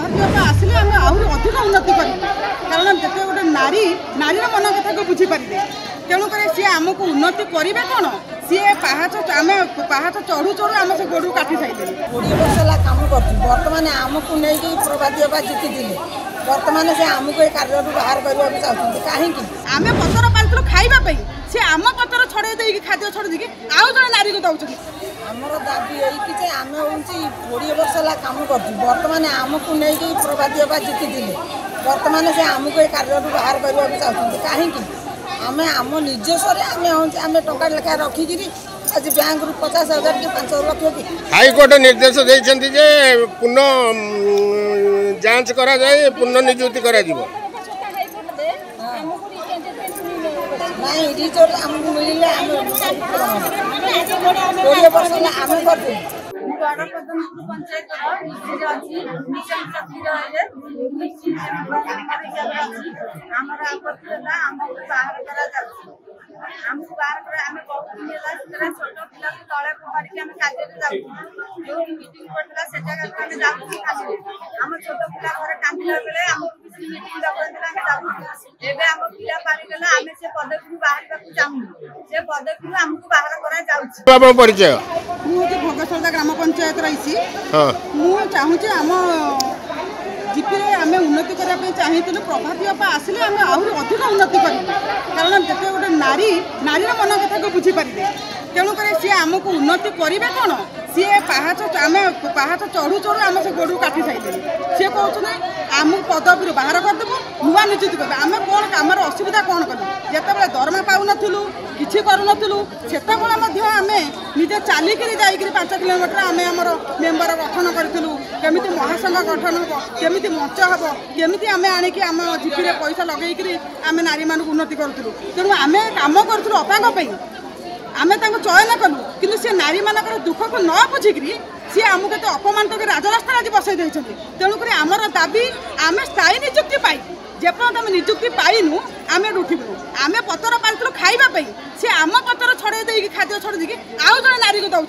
आसिले आम आहरी अधिक उन्नति कर कारण जिते गोटे नारी नारीर मन कथा को बुझीपारे तेणुक सी आमको उन्नति करेंगे कौन सी पाहाच आम पाहाच चढ़ू चढ़ू आम से गोड़ काटी सारे 20 वर्ष है कम कर बर्तमान आमको नहीं प्रभाती बा जीति बर्तमान से आमको कार्य बाहर करने चाहते कहीं आम पतर पाइलु खावाई सी आम पतर छड़े दे खाद्य छड़े दे आउ जड़े नारी को दौर आमर दाबी यही कि आम हूँ 20 वर्ष है कम कर बर्तमान आमको नहीं प्रभाती बा जीति बर्तमान से आमको कार्य बाहर करने चाहते कहीं आम आम निजस्वर आम टंका लेखा रखिकी आज बैंक रु 50,000 कि 5 लाख कि हाईकोर्ट निर्देश देते जे पुनः जांच करा जाए पुनः नियुक्ति करा जीवो नहीं रिजल्ट आमको मिले आम 20 वर्ष आम कर आमको बाहर कर आम बहुत दिन है छोट पिला तले पकड़ आम कार्य जो मीटिंग पड़ता से जगह आम जाऊँ आम छोट पिला घर कांदिला बेले आम मीटिंग एवं आम पिला पारिगला आम से पदवी बाहर चाहूँ से पदवी आमको बाहर करा परिचय मुझे भोगसलदा ग्राम पंचायत रही मुझे चाहूँगी आम जीपी आम उन्नति करने चाहिए प्रभाती बापा आसिले आम आहरी अधिक उन्नति कर कारण जिते गोटे नारी नारीर मन कथा को बुझीपारे तेणुक सी आमको उन्नति करेंगे कौन सी पाहाच आम पाहाच चढ़ू चढ़ू आम से गोड़ काटी सारे सी कहते आमको पदवी बाहर करदेबू नुआ नियुक्ति कर आम कौन आम असुविधा कौन कलु जिते दरमा पाऊन कि करूनु से आम निजे चलिक 5 किलोमीटर आम आमर मेम्बर गठन करूँ केमी महासंघ गठन हम केमी मंच हम केमी आम आणिकी आम जीपी पैसा लगे आम नारी मानक उन्नति करूँ तेणु आम कम करूँ अपांग आम चयन कलु कि सी नारी मानक दुख को न बुझिकी सी आमको केते अपमान करके राजरास्ता आज बसई देते तेणुक आमर दाबी आम स्थायी नियुक्ति पाई जेपर्यंत आम नियुक्ति पाइनु आम उठिबू आम पतर पाइलु खावाई सी आम पतर छड़े दे खाद्य छड़े दे आउ जड़े नारी को दौर